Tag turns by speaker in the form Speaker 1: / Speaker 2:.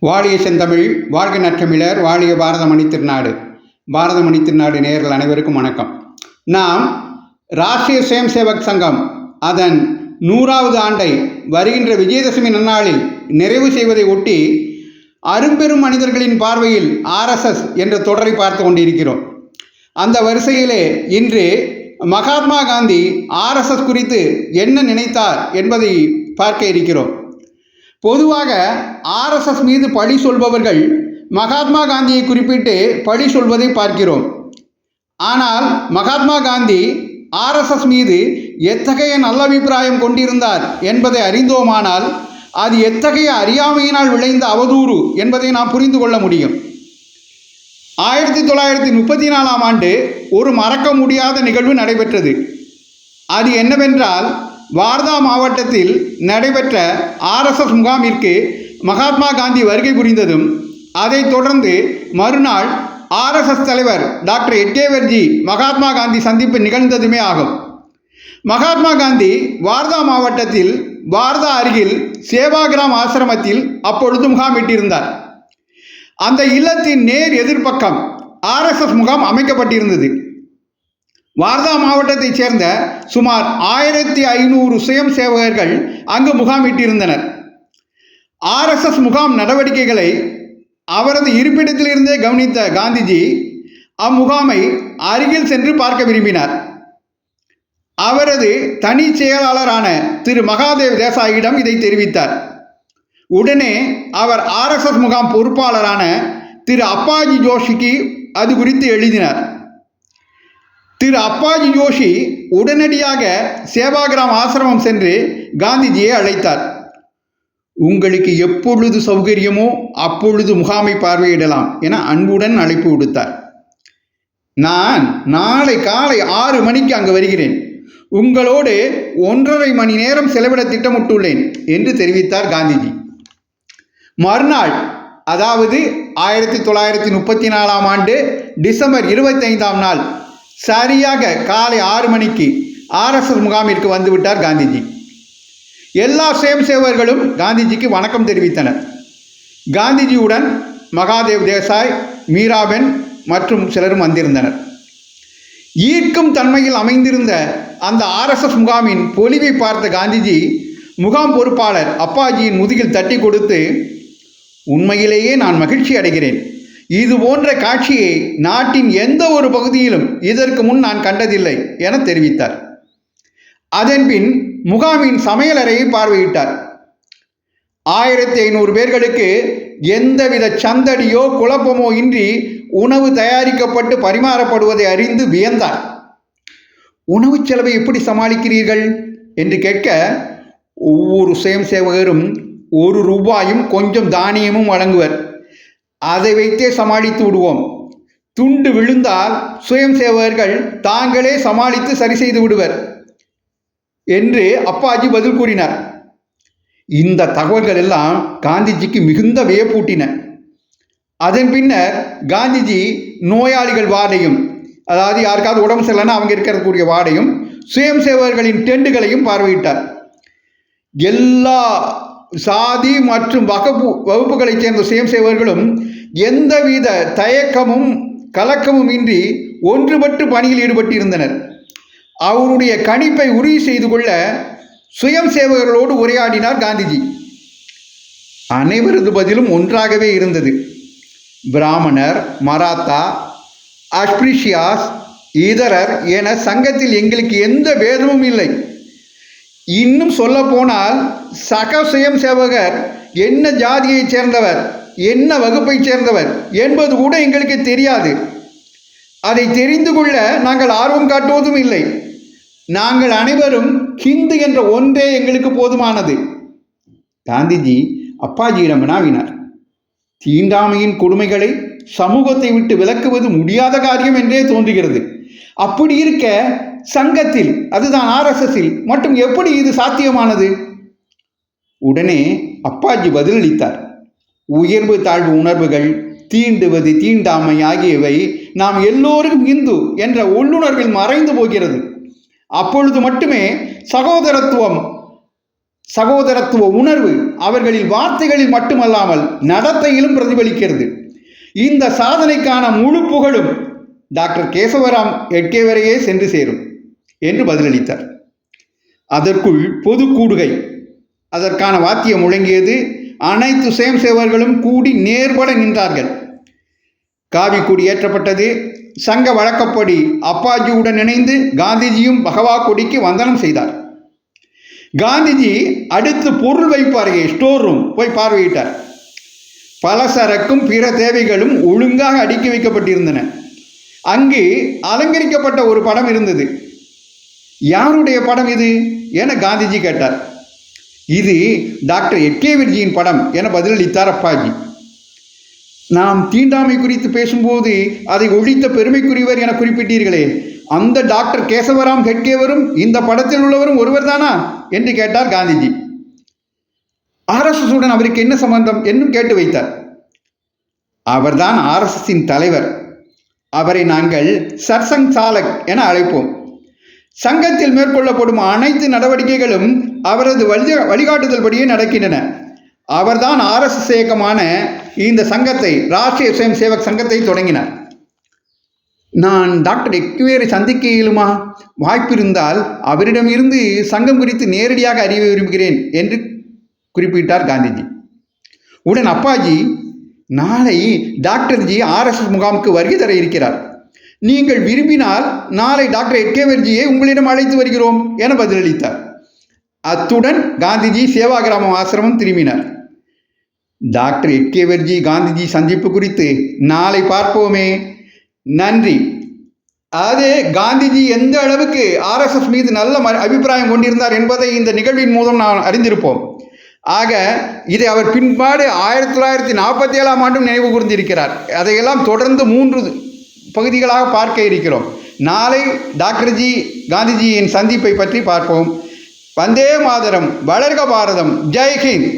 Speaker 1: வாழிய செந்தமிழ், வாழ்க நற்றமிழர், வாழிய பாரதமணி திருநாடு. பாரதமணி திருநாடு நேயர்கள் அனைவருக்கும் வணக்கம். நாம் ராஷ்டிரிய சுயம் சேவக் சங்கம் அதன் 100வது ஆண்டை வருகின்ற விஜயதசமி நன்னாளில் நிறைவு செய்வதை ஒட்டி அரும்பெரும் மனிதர்களின் பார்வையில் RSS என்ற தொடரை பார்த்து கொண்டிருக்கிறோம். அந்த வரிசையிலே இன்று மகாத்மா காந்தி RSS குறித்து என்ன நினைத்தார் என்பதை பார்க்க இருக்கிறோம். பொதுவாக RSS மீது பழி சொல்பவர்கள் மகாத்மா காந்தியை குறிப்பிட்டு பழி சொல்வதை பார்க்கிறோம். ஆனால் மகாத்மா காந்தி RSS மீது எத்தகைய நல்லபிப்பிராயம் கொண்டிருந்தார் என்பதை அறிந்தோமானால் அது எத்தகைய அறியாமையினால் விளைந்த அவதூறு என்பதை நாம் புரிந்து கொள்ள முடியும். 1934ஆம் ஆண்டு ஒரு மறக்க முடியாத நிகழ்வு நடைபெற்றது. அது என்னவென்றால், வார்தா மாவட்டத்தில் நடைபெற்ற RSS முகாமிற்கு மகாத்மா காந்தி வருகை புரிந்ததும் அதைத் தொடர்ந்து மறுநாள் RSS தலைவர் டாக்டர் எட்கேவர்ஜி மகாத்மா காந்தி சந்திப்பு நிகழ்ந்ததுமே ஆகும். மகாத்மா காந்தி வார்தா மாவட்டத்தில் வார்தா அருகில் சேவாகிராம் ஆசிரமத்தில் அப்பொழுது முகாமிட்டிருந்தார். அந்த இல்லத்தின் நேர் எதிர்ப்பக்கம் RSS முகாம் அமைக்கப்பட்டிருந்தது. வார்தா மாவட்டத்தைச் சேர்ந்த சுமார் 1500 சுயம் சேவகர்கள் அங்கு முகாமிட்டிருந்தனர். RSS முகாம் நடவடிக்கைகளை அவரது இருப்பிடத்திலிருந்தே கவனித்த காந்திஜி அம்முகாமை அருகில் சென்று பார்க்க விரும்பினார். அவரது தனி செயலாளரான திரு மகாதேவ் தேசாயிடம் இதை தெரிவித்தார். உடனே அவர் RSS முகாம் பொறுப்பாளரான திரு அப்பாஜி ஜோஷிக்கு அது குறித்து எழுதினார். திரு அப்பாஜி ஜோஷி உடனடியாக சேவாகிராம் ஆசிரமம் சென்று காந்திஜியை அழைத்தார். உங்களுக்கு எப்பொழுது சௌகரியமோ அப்பொழுது முகாமை பார்வையிடலாம் என அன்புடன் அழைப்பு விடுத்தார். நான் நாளை காலை 6 மணிக்கு அங்கு வருகிறேன். உங்களோடு 1.5 மணி நேரம் செலவிட திட்டமிட்டுள்ளேன் என்று தெரிவித்தார் காந்திஜி. மறுநாள், அதாவது 1934ஆம் ஆண்டு டிசம்பர் 25ஆம் நாள் சரியாக காலை 6 மணிக்கு RSS முகாமிற்கு வந்துவிட்டார் காந்திஜி. எல்லா சுயம் சேவகர்களும் காந்திஜிக்கு வணக்கம் தெரிவித்தனர். காந்திஜியுடன் மகாதேவ் தேசாய், மீராபென் மற்றும் சிலரும் வந்திருந்தனர். ஈர்க்கும் தன்மையில் அமைந்திருந்த அந்த RSS முகாமின் பொலிவை பார்த்த காந்திஜி முகாம் பொறுப்பாளர் அப்பாஜியின் முதுகில் தட்டி கொடுத்து, உண்மையிலேயே நான் மகிழ்ச்சி அடைகிறேன். இது போன்ற காட்சியை நாட்டின் எந்த ஒரு பகுதியிலும் இதற்கு முன் நான் கண்டதில்லை என தெரிவித்தார். அதன்பின் முகாமின் சமையலறையை பார்வையிட்டார். 1500 பேர்களுக்கு எந்தவித சந்தடியோ குழப்பமோ இன்றி உணவு தயாரிக்கப்பட்டு பரிமாறப்படுவதை அறிந்து வியந்தார். உணவு செலவை எப்படி சமாளிக்கிறீர்கள் என்று கேட்க, ஒவ்வொரு சுயம் சேவகரும் 1 ரூபாயும் கொஞ்சம் தானியமும் வழங்குவர். அதை வைத்தே சமாளித்து விடுவோம். துண்டு விழுந்தால் சுயம் சேவகர்கள் தாங்களே சமாளித்து சரி செய்து விடுவர் என்று அப்பாஜி பதில் கூறினார். இந்த தகவல்கள் எல்லாம் காந்திஜிக்கு மிகுந்த வியப்பூட்டின. அதன் பின்னர் காந்திஜி நோயாளிகள் வார்டையும், அதாவது யாருக்காவது உடம்பு சரியில்லைன்னா அவங்க இருக்கக்கூடிய வார்டையும், சுயம் சேவகர்களின் டெண்டுகளையும் பார்வையிட்டார். எல்லா சாதி மற்றும் வகுப்புகளைச் சேர்ந்த சுயம் சேவகர்களும் எந்தவித தயக்கமும் கலக்கமும் இன்றி ஒன்றுபட்டு பணியில் ஈடுபட்டிருந்தனர். அவருடைய கணிப்பை உறுதி செய்து கொள்ள சுயம் சேவகர்களோடு உரையாடினார் காந்திஜி. அனைவரது பதிலும் ஒன்றாகவே இருந்தது. பிராமணர், மராத்தா, அஸ்பிரிஷியாஸ், இதரர் என சங்கத்தில் எங்களுக்கு எந்த பேதமும் இல்லை. இன்னும் சொல்ல போனால் சக சுயம் சேவகர் என்ன ஜாதியைச் சேர்ந்தவர், என்ன வகுப்பைச் சேர்ந்தவர் என்பது கூட எங்களுக்கு தெரியாது. அதை தெரிந்து கொள்ள நாங்கள் ஆர்வம் காட்டுவதும் இல்லை. நாங்கள் அனைவரும் ஹிந்து என்ற ஒன்றே எங்களுக்கு போதுமானது. காந்திஜி அப்பாஜியிடம் வினாவினார். தீண்டாமையின் கொடுமைகளை சமூகத்தை விட்டு விலக்குவது முடியாத காரியம் என்றே தோன்றுகிறது. அப்படி இருக்க சங்கத்தில், அதுதான் RSSல் மட்டும் எப்படி இது சாத்தியமானது? உடனே அப்பாஜி பதிலளித்தார். உயர்வு தாழ்வு உணர்வுகள், தீண்டுவது, தீண்டாமை ஆகியவை நாம் எல்லோரும் இந்து என்ற உள்ளுணர்வில் மறைந்து போகிறது. அப்பொழுது மட்டுமே சகோதரத்துவம் சகோதரத்துவ உணர்வு அவர்களின் வார்த்தைகளில் மட்டுமல்லாமல் நடத்தையிலும் பிரதிபலிக்கிறது. இந்த சாதனைக்கான முழு புகழும் டாக்டர் கேசவராம் ஹெட்கேவரையே சென்று சேரும் என்று பதிலளித்தார். அதற்குள் பொது கூடுகை அதற்கான வாத்தியம் முழங்கியது. அனைத்து சுயம் சேவர்களும் கூடி நேர்பட நின்றார்கள். காவி கொடி ஏற்றப்பட்டது. சங்க வழக்கப்படி அப்பாஜியுடன் இணைந்து காந்திஜியும் பகவா கொடிக்கு வந்தனம் செய்தார். காந்திஜி அடுத்து பொருள் வைப்பார்கள் ஸ்டோர் ரூம் போய் பார்வையிட்டார். பலசரக்கும் பிற தேவைகளும் ஒழுங்காக அடுக்கி வைக்கப்பட்டிருந்தன. அங்கு அலங்கரிக்கப்பட்ட ஒரு படம் இருந்தது. யாருடைய படம் இது என காந்திஜி கேட்டார். இது டாக்டர் ஹெட்கேவர்ஜியின் படம் என பதிலளித்தார் அப்பாஜி. நாம் தீண்டாமை குறித்து பேசும்போது அதை ஒழித்த பெருமைக்குரியவர் என குறிப்பிட்டீர்களே, அந்த டாக்டர் கேசவராம் ஹெட்கேவரும் இந்த படத்தில் உள்ளவரும் ஒருவர் தானா என்று கேட்டார் காந்திஜி. ஆர்எஸ்எஸ் உடன் அவருக்கு என்ன சம்பந்தம் என்னும் கேட்டு வைத்தார். அவர்தான் ஆர்எஸ்எஸின் தலைவர். அவரை நாங்கள் சர்சங் சாலக் என அழைப்போம். சங்கத்தில் மேற்கொள்ளப்படும் அனைத்து நடவடிக்கைகளும் அவரது வழிகாட்டுதல் படியே நடக்கின்றன. அவர்தான் ஆர்எஸ்எஸ் இயக்கமான இந்த சங்கத்தை, ராஷ்டிரிய சுயம் சேவக் சங்கத்தை தொடங்கினார். நான் டாக்டர் ஹெட்கேவரை சந்திக்க இயலுமா? வாய்ப்பிருந்தால் அவரிடமிருந்து சங்கம் குறித்து நேரடியாக அறிய விரும்புகிறேன் என்று குறிப்பிட்டார் காந்திஜி. உடன் அப்பாஜி, நாளை டாக்டர்ஜி ஆர்எஸ்எஸ் முகாமுக்கு வருகை தர இருக்கிறார். நீங்கள் விரும்பினால் நாளை டாக்டர் ஹெட்கேவர்ஜியை உங்களிடம் அழைத்து வருகிறோம் என பதிலளித்தார். அத்துடன் காந்திஜி சேவாகிராமம் ஆசிரமம் திரும்பினார். டாக்டர் ஹெட்கேவர்ஜி காந்திஜி சந்திப்பு குறித்து நாளை பார்ப்போமே. நன்றி. அது காந்திஜி எந்த அளவுக்கு ஆர்எஸ்எஸ் மீது நல்ல அபிப்பிராயம் கொண்டிருந்தார் என்பதை இந்த நிகழ்வின் மூலம் நாம் அறிந்திருப்போம். ஆக இதை அவர் பின்பாடு 1947 நினைவு கூர்ந்திருக்கிறார். அதையெல்லாம் தொடர்ந்து 3 பகுதிகளாக பார்க்க இருக்கிறோம். நாளை டாக்டர்ஜி காந்திஜியின் சந்திப்பை பற்றி பார்ப்போம். வந்தே மாதரம், வளர்க பாரதம், ஜெய் ஹிந்த்.